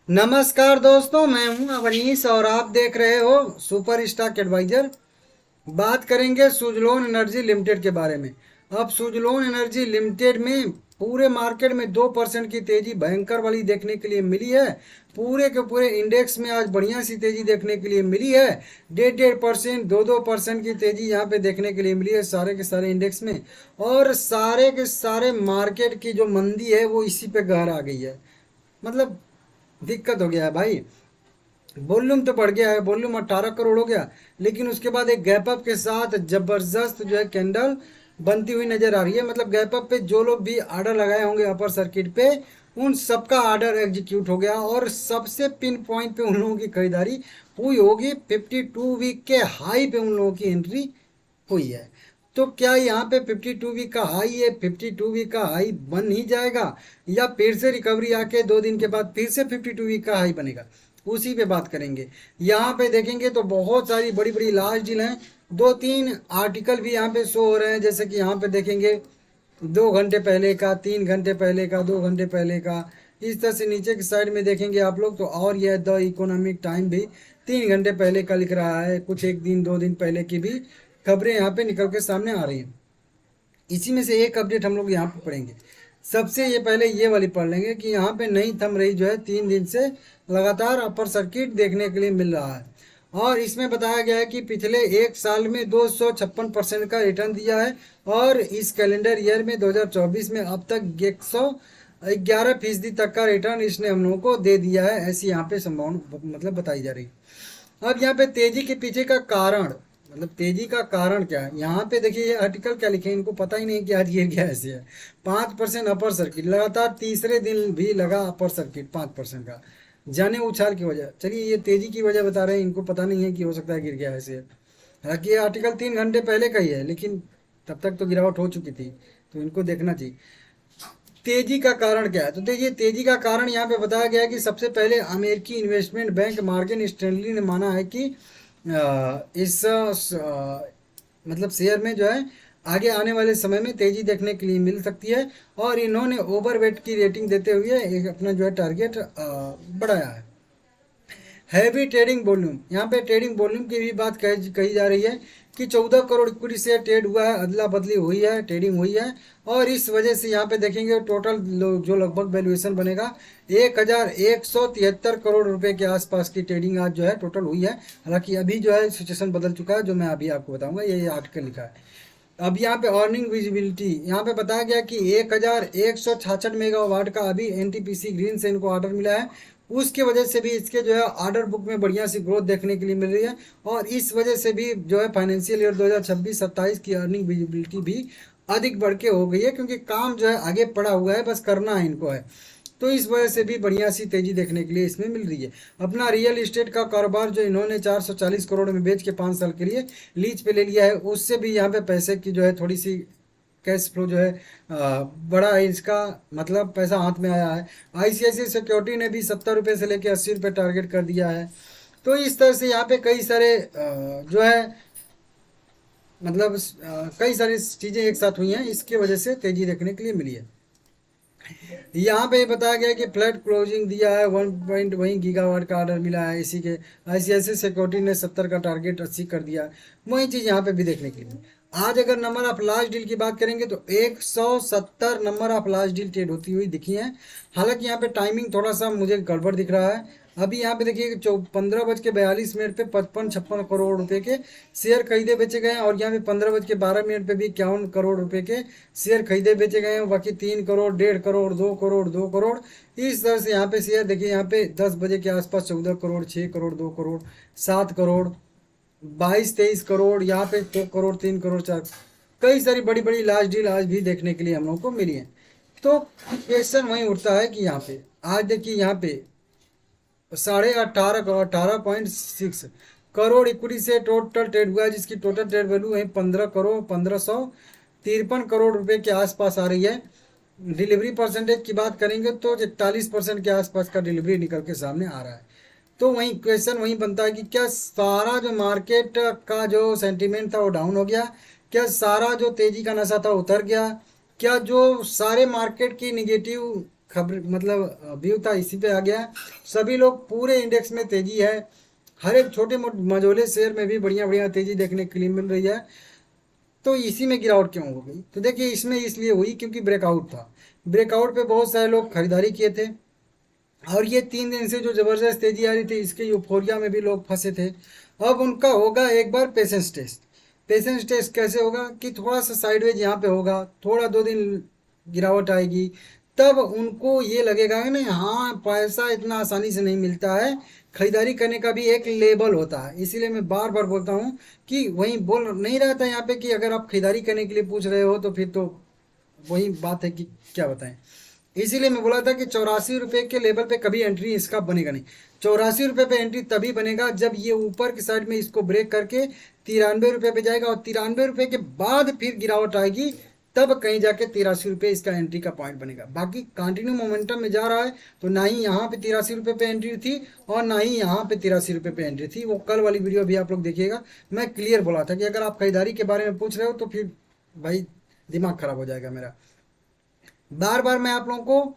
नमस्कार दोस्तों, मैं हूं अवनीश और आप देख रहे हो सुपर स्टॉक एडवाइजर। बात करेंगे सुजलोन एनर्जी लिमिटेड के बारे में। अब सुजलोन एनर्जी लिमिटेड में पूरे मार्केट में 2% की तेजी भयंकर वाली देखने के लिए मिली है। पूरे के पूरे इंडेक्स में आज बढ़िया सी तेजी देखने के लिए मिली है। 1.5% 2% की तेजी यहाँ पे देखने के लिए मिली है सारे के सारे इंडेक्स में। और सारे के सारे मार्केट की जो मंदी है वो इसी पे गहर आ गई है। मतलब दिक्कत हो गया है भाई। वॉल्यूम तो बढ़ गया है, वॉल्यूम 18 करोड़ हो गया, लेकिन उसके बाद एक गैप अप के साथ जबरदस्त जो है कैंडल बनती हुई नजर आ रही है। मतलब गैप अप पे जो लोग भी ऑर्डर लगाए होंगे अपर सर्किट पे, उन सबका ऑर्डर एग्जीक्यूट हो गया और सबसे पिन पॉइंट पे उन लोगों की खरीदारी हुई होगी। 52 वीक के हाई पे उन लोगों की एंट्री हुई है। तो क्या यहाँ पे 52 वीक का हाई है, 52 वीक का हाई बन ही जाएगा या फिर से रिकवरी आके 2 दिन के बाद फिर से 52 वीक का हाई बनेगा, उसी पे बात करेंगे। यहाँ पे देखेंगे तो बहुत सारी बड़ी बड़ी लार्ज डील हैं। 2-3 आर्टिकल भी यहाँ पे शो हो रहे हैं, जैसे कि यहाँ पे देखेंगे 2 घंटे पहले का, 3 घंटे पहले का, 2 घंटे पहले का। इस तरह से नीचे की साइड में देखेंगे आप लोग तो, और यह द इकोनॉमिक टाइम भी 3 घंटे पहले का लिख रहा है। कुछ 1 दिन 2 दिन पहले की भी खबरें यहाँ पे निकल के सामने आ रही हैं। इसी में से एक अपडेट हम लोग यहाँ पे पढ़ेंगे। सबसे ये पहले ये वाली पढ़ लेंगे कि यहाँ पे नहीं थम रही जो है, 3 दिन से लगातार अपर सर्किट देखने के लिए मिल रहा है। और इसमें बताया गया है कि पिछले 1 साल में 256% का रिटर्न दिया है और इस कैलेंडर ईयर में 2024 में अब तक 111% तक का रिटर्न इसने हम लोगों को दे दिया है, ऐसी यहाँ पे संभावना मतलब बताई जा रही है। अब यहाँ पे तेजी के पीछे का कारण, मतलब तेजी का कारण क्या है, यहाँ पे देखिए ये आर्टिकल क्या लिखे, इनको पता ही नहीं कि आज गिर गया ऐसे है। 5% अपर सर्किट, लगातार तीसरे दिन भी लगा अपर सर्किट 5% का, जाने उछाल की वजह। चलिए ये तेजी की वजह बता रहे हैं, इनको पता नहीं है कि हो सकता है गिर गया ऐसे है। हालांकि ये आर्टिकल 3 घंटे पहले का ही है, लेकिन तब तक तो गिरावट हो चुकी थी, तो इनको देखना चाहिए। तेजी का कारण क्या है, तो देखिए तेजी का कारण यहाँ पे बताया गया है कि सबसे पहले अमेरिकी इन्वेस्टमेंट बैंक मॉर्गन स्टैनली ने माना है कि इस मतलब शेयर में जो है आगे आने वाले समय में तेजी देखने के लिए मिल सकती है। और इन्होंने ओवरवेट की रेटिंग देते हुए एक अपना जो है टारगेट बढ़ाया है। हैवी ट्रेडिंग वॉल्यूम, यहाँ पे ट्रेडिंग वॉल्यूम की भी बात कही जा रही है कि 14 करोड़ इक्विटी से ट्रेड हुआ है, अदला बदली हुई है, ट्रेडिंग हुई है। और इस वजह से यहाँ पे देखेंगे टोटल जो लगभग वैल्यूएशन बनेगा 1173 करोड़ रुपए के आसपास की ट्रेडिंग आज जो है टोटल हुई है। हालांकि अभी जो है सिचुएशन बदल चुका है, जो मैं अभी आपको बताऊंगा, ये आर्टिकल लिखा है। अब यहाँ पे अर्निंग विजिबिलिटी यहाँ पे बताया गया कि 1166 मेगावाट का अभी एनटीपीसी ग्रीन से इनको ऑर्डर मिला है। उसके वजह से भी इसके जो है ऑर्डर बुक में बढ़िया सी ग्रोथ देखने के लिए मिल रही है। और इस वजह से भी जो है फाइनेंशियल ईयर 2026-27 की अर्निंग विजिबिलिटी भी अधिक बढ़ के हो गई है, क्योंकि काम जो है आगे पड़ा हुआ है, बस करना है इनको है। तो इस वजह से भी बढ़िया सी तेजी देखने के लिए इसमें मिल रही है। अपना रियल एस्टेट का कारोबार जो इन्होंने 440 करोड़ में बेच के 5 साल के लिए लीज पे ले लिया है, उससे भी यहाँ पे पैसे की जो है थोड़ी सी कैश फ्लो जो है बड़ा है इसका, मतलब पैसा हाथ में आया है। आईसीआईसीआई सिक्योरिटी ने भी 70 रुपये से लेकर 80 रुपये टारगेट कर दिया है। तो इस तरह से यहाँ पे कई सारे जो है मतलब कई सारी चीज़ें एक साथ हुई हैं, इसकी वजह से तेजी देखने के लिए मिली है। यहाँ पे बताया गया कि फ्लैट क्लोजिंग दिया है, 1 गीगावाट का ऑर्डर मिला है इसी के। आईसीआईसीआई सिक्योरिटी ने 70 का टारगेट 80 कर दिया है। वही चीज़ यहाँ पे भी देखने के लिए मिली। आज अगर नंबर ऑफ लार्ज डील की बात करेंगे तो 170 number of large deal trade होती हुई दिखी है। हालांकि यहाँ पे टाइमिंग थोड़ा सा मुझे गड़बड़ दिख रहा है। अभी यहाँ पे देखिए 15:42 पे 55-56 करोड़ रुपए के शेयर खरीदे बेचे गए हैं, और यहाँ पे 15:12 पे भी 51 करोड़ रुपए के शेयर खरीदे बेचे गए हैं। बाकी 3 करोड़, 1.5 करोड़, 2 करोड़, 2 करोड़, इस तरह से यहाँ पे शेयर देखिए, यहाँ पे 10 बजे के आसपास 14 करोड़, 6 करोड़, 2 करोड़, 7 करोड़, 22-23 करोड़, यहाँ पे 2 करोड़, 3 करोड़, 4, कई सारी बड़ी बड़ी लार्ज डील आज भी देखने के लिए हम लोगों को मिली है। तो क्वेश्चन वही उठता है कि यहाँ पे आज देखिए, यहाँ पे 18.5 करोड़, 18.6 करोड़ इक्विटी से टोटल ट्रेड हुआ है, जिसकी टोटल ट्रेड वैल्यू है 15 करोड़ 1553 करोड़ रुपए के आसपास आ रही है। डिलीवरी परसेंटेज की बात करेंगे तो 41% के आसपास का डिलीवरी निकल के सामने आ रहा है। तो वही क्वेश्चन वही बनता है कि क्या सारा जो मार्केट का जो सेंटीमेंट था वो डाउन हो गया, क्या सारा जो तेजी का नशा था उतर गया, क्या जो सारे मार्केट की निगेटिव खबर मतलब व्यू था इसी पे आ गया है। सभी लोग पूरे इंडेक्स में तेजी है, हर एक छोटे मोटे मझोले शेयर में भी बढ़िया बढ़िया तेजी देखने के लिए मिल रही है। तो इसी में गिरावट क्यों हो गई? तो देखिए इसमें इसलिए हुई क्योंकि ब्रेकआउट था। ब्रेकआउट पे बहुत सारे लोग खरीदारी किए थे, और ये 3 दिन से जो जबरदस्त तेजी आ रही थी इसके यूफोरिया में भी लोग फंसे थे। अब उनका होगा एक बार पेशेंस टेस्ट। पेशेंस टेस्ट कैसे होगा कि थोड़ा सा साइडवेज यहाँ पे होगा, थोड़ा 2 दिन गिरावट आएगी, तब उनको ये लगेगा कि नहीं हाँ पैसा इतना आसानी से नहीं मिलता है, खरीदारी करने का भी एक लेवल होता है। इसीलिए मैं बार बार बोलता हूँ कि वहीं बोल नहीं रहा था यहाँ पे कि अगर आप खरीदारी करने के लिए पूछ रहे हो तो फिर तो वही बात है कि क्या बताएं। इसीलिए मैं बोला था कि 84 रुपये के लेवल पे कभी एंट्री इसका बनेगा नहीं। 84 रुपये पे एंट्री तभी बनेगा जब ये ऊपर की साइड में इसको ब्रेक करके 93 रुपये पे जाएगा, और 93 रुपये के बाद फिर गिरावट आएगी, तब कहीं जाके 83 रुपये इसका एंट्री का पॉइंट बनेगा। बाकी कंटिन्यू मोमेंटम में जा रहा है, तो ना ही यहाँ पे 83 रुपये पे एंट्री थी और ना ही यहाँ पे 83 रुपये पे एंट्री थी। वो कल वाली वीडियो भी आप लोग देखिएगा, मैं क्लियर बोला था कि अगर आप खरीदारी के बारे में पूछ रहे हो तो फिर भाई दिमाग खराब हो जाएगा मेरा। बार बार मैं आप लोगों को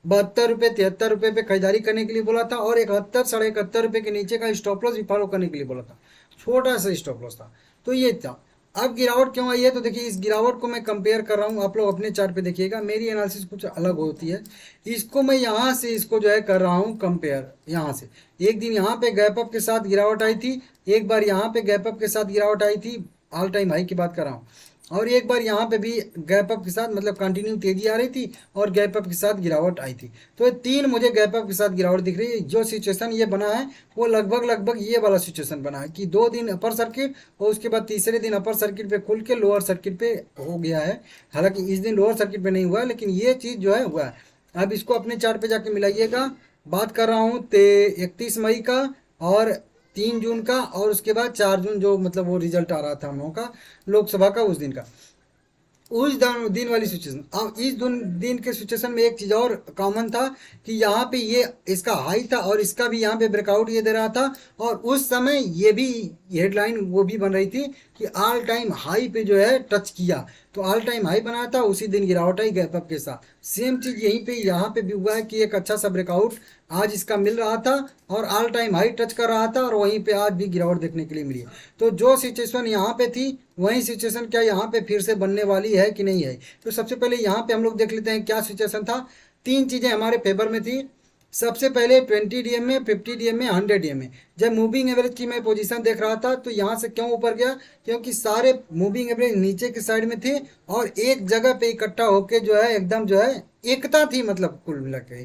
72 रुपये 73 रुपये पे खरीदारी करने के लिए बोला था, और 71 71.5 रुपये के नीचे का स्टॉप लॉस भी फॉलो करने के लिए बोला था। छोटा सा स्टॉप लॉस था, तो ये था। अब गिरावट क्यों आई है? तो देखिए इस गिरावट को मैं कंपेयर कर रहा हूँ, आप लोग अपने चार्ट पे देखिएगा, मेरी एनालिसिस कुछ अलग होती है। इसको मैं यहाँ से इसको जो है कर रहा हूँ कंपेयर। यहाँ से एक दिन यहाँ पे गैप अप के साथ गिरावट आई थी, एक बार यहाँ पे गैप अप के साथ गिरावट आई थी, ऑल टाइम हाई की बात कर रहा हूँ, और एक बार यहाँ पे भी गैप अप के साथ मतलब कंटिन्यू तेजी आ रही थी और गैप अप के साथ गिरावट आई थी। तो ये 3 मुझे गैप अप के साथ गिरावट दिख रही है। जो सिचुएशन ये बना है वो लगभग ये वाला सिचुएशन बना है कि 2 दिन अपर सर्किट और उसके बाद तीसरे दिन अपर सर्किट पे खुल के लोअर सर्किट पे हो गया है। हालांकि इस दिन लोअर सर्किट पे नहीं हुआ है, लेकिन ये चीज़ जो है हुआ है। अब इसको अपने चार्ट पे जाके मिलाइएगा। बात कर रहा हूँ 31 मई का और 3 जून का, और उसके बाद 4 जून जो मतलब वो रिजल्ट आ रहा था हम लोगों का लोकसभा का, उस दिन का, उस दिन वाली सिचुएशन। अब इस दिन के सिचुएशन में एक चीज़ और कॉमन था कि यहाँ पे ये इसका हाई था और इसका भी यहाँ पे ब्रेकआउट ये दे रहा था, और उस समय ये भी हेडलाइन वो भी बन रही थी कि ऑल टाइम हाई पे जो है टच किया, तो ऑल टाइम हाई बना था, उसी दिन गिरावट आई गैप अप के साथ। सेम चीज़ यहीं पे यहाँ पे भी हुआ है कि एक अच्छा सा ब्रेकआउट आज इसका मिल रहा था और ऑल टाइम हाई टच कर रहा था, और वहीं पे आज भी गिरावट देखने के लिए मिली है। तो जो सिचुएशन यहाँ पे थी वही सिचुएशन क्या यहाँ पे फिर से बनने वाली है कि नहीं है? तो सबसे पहले यहाँ पे हम लोग देख लेते हैं क्या सिचुएशन था। 3 चीज़ें हमारे फेवर में थी। सबसे पहले 20 DM में, 50 DM में, 100 DM में जब मूविंग एवरेज की मैं पोजीशन देख रहा था, तो यहाँ से क्यों ऊपर गया? क्योंकि सारे मूविंग एवरेज नीचे के साइड में थे और एक जगह पे इकट्ठा होके जो है एकदम जो है एकता थी, मतलब कुल मिला के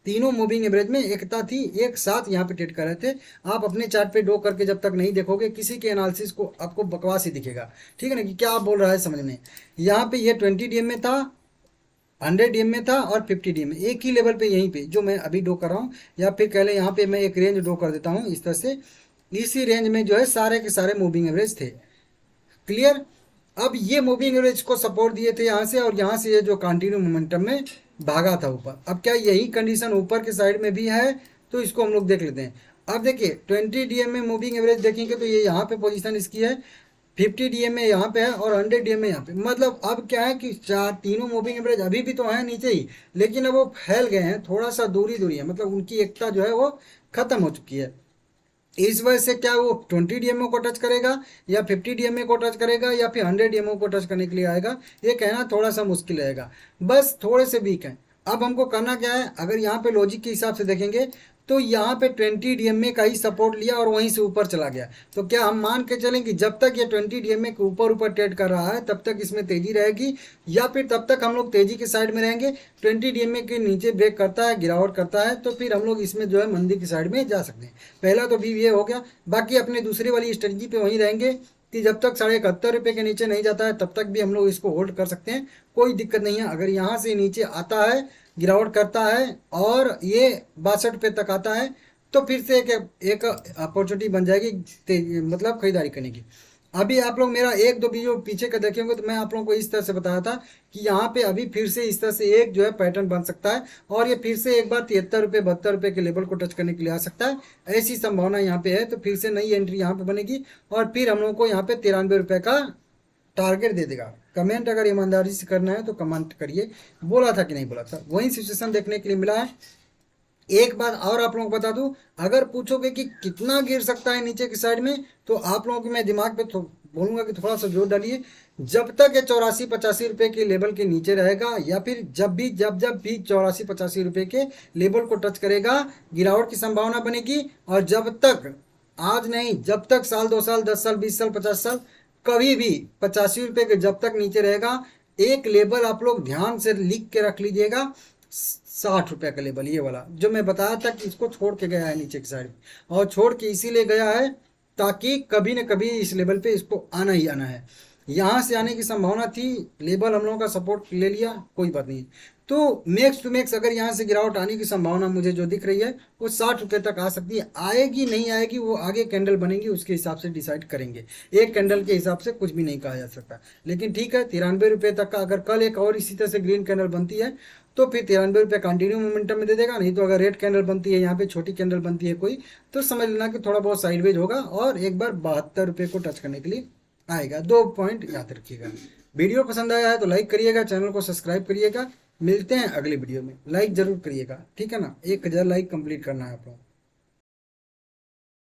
तीनों मूविंग एवरेज में एकता थी, एक साथ यहाँ पे ट्रेड कर रहे थे। आप अपने चार्ट पे ड्रॉ करके जब तक नहीं देखोगे किसी के एनालिसिस को आपको बकवास ही दिखेगा, ठीक है ना, कि क्या आप बोल रहा है समझ में। यहाँ पे ये 20 DM में था, 100 DM में था और 50 DM में, एक ही लेवल पे यहीं पे जो मैं अभी ड्रॉ कर रहा हूँ, या फिर कह लें यहाँ पे मैं एक रेंज ड्रॉ कर देता हूँ इस तरह से। इसी रेंज में जो है सारे के सारे मूविंग एवरेज थे। क्लियर? अब ये मूविंग एवरेज को सपोर्ट दिए थे यहाँ से, और यहाँ से ये जो कंटिन्यू मोमेंटम में भागा था ऊपर। अब क्या यही कंडीशन ऊपर के साइड में भी है? तो इसको हम लोग देख लेते हैं। अब देखिए 20 DM में मूविंग एवरेज देखेंगे तो ये यहाँ पे पोजीशन इसकी है, 50 DM में यहाँ पे है और 100 DM में यहाँ पे। मतलब अब क्या है कि तीनों मूविंग एवरेज अभी भी तो हैं नीचे ही, लेकिन अब वो फैल गए हैं, थोड़ा सा दूरी दूरी है, मतलब उनकी एकता जो है वो खत्म हो चुकी है। इस वजह से क्या वो 20 DM को टच करेगा या 50 DM को टच करेगा या फिर 100 DM को टच करने के लिए आएगा, ये कहना थोड़ा सा मुश्किल रहेगा, बस थोड़े से वीक हैं। अब हमको करना क्या है? अगर यहाँ पे लॉजिक के हिसाब से देखेंगे तो यहाँ पे 20 DM का ही सपोर्ट लिया और वहीं से ऊपर चला गया, तो क्या हम मान के चलें कि जब तक ये 20 DM के ऊपर ऊपर ट्रेड कर रहा है तब तक इसमें तेजी रहेगी, या फिर तब तक हम लोग तेजी के साइड में रहेंगे? 20 DM के नीचे ब्रेक करता है, गिरावट करता है, तो फिर हम लोग इसमें जो है मंदी की साइड में जा सकते हैं। पहला तो भी ये हो गया। बाकी अपने दूसरी वाली स्ट्रेटजी पे वहीं रहेंगे कि जब तक 71.5 रुपये के नीचे नहीं जाता है तब तक भी हम लोग इसको होल्ड कर सकते हैं, कोई दिक्कत नहीं है। अगर यहाँ से नीचे आता है, गिरावट करता है और ये 62 रुपये तक आता है, तो फिर से एक अपॉर्चुनिटी बन जाएगी मतलब खरीदारी करने की। अभी आप लोग मेरा 1-2 वीडियो पीछे का देखेंगे तो मैं आप लोगों को इस तरह से बताया था कि यहाँ पे अभी फिर से इस तरह से एक जो है पैटर्न बन सकता है, और ये फिर से एक बार 73 रुपये 72 रुपये के लेवल को टच करने के लिए आ सकता है, ऐसी संभावना यहाँ पे है। तो फिर से नई एंट्री यहाँ पे बनेगी और फिर हम लोगों को यहाँ पे 93 रुपये का टारगेट दे देगा। कमेंट अगर ईमानदारी से करना है तो कमेंट करिए, बोला था कि नहीं बोला था। वही सिचुएशन देखने के लिए मिला है। एक बात और आप लोगों को बता दूं, अगर पूछोगे कि कितना गिर सकता है नीचे की साइड में, तो आप लोगों के मैं दिमाग पे बोलूंगा कि थोड़ा सा जोर डालिए। जब तक ये 84-85 रुपए के लेवल के नीचे रहेगा, या फिर जब भी 84-85 रुपए के लेवल को टच करेगा, गिरावट की संभावना बनेगी। और जब तक, आज नहीं, जब तक साल 2 साल 10 साल 20 साल 50 साल, कभी भी 85 रुपए के जब तक नीचे रहेगा, एक लेवल आप लोग ध्यान से लिख के रख लीजिएगा, 60 रुपए का लेवल, ये वाला जो मैं बताया था कि इसको छोड़ के गया है नीचे की साइड, और छोड़ के इसीलिए गया है ताकि कभी न कभी इस लेवल पे इसको आना ही आना है। यहाँ से आने की संभावना थी, लेवल हम लोगों का सपोर्ट ले लिया, कोई बात नहीं। तो मैक्स टू मैक्स अगर यहाँ से गिरावट आने की संभावना मुझे जो दिख रही है वो 60 रुपए तक आ सकती है। आएगी नहीं आएगी वो आगे कैंडल बनेगी उसके हिसाब से डिसाइड करेंगे। एक कैंडल के हिसाब से कुछ भी नहीं कहा जा सकता। लेकिन ठीक है, 93 रुपए तक का अगर कल एक और इसी तरह से ग्रीन कैंडल बनती है तो फिर 93 रुपए कंटिन्यू मोमेंटम में दे देगा। नहीं तो अगर रेड कैंडल बनती है, यहाँ पे छोटी कैंडल बनती है कोई, तो समझ लेना कि थोड़ा बहुत साइडवेज होगा और एक बार 72 रुपए को टच करने के लिए आएगा। 2 पॉइंट याद रखिएगा। वीडियो पसंद आया है तो लाइक करिएगा, चैनल को सब्सक्राइब करिएगा। मिलते हैं अगली वीडियो में, लाइक जरूर करिएगा, ठीक है ना। 1000 लाइक कंप्लीट करना है आप लोग।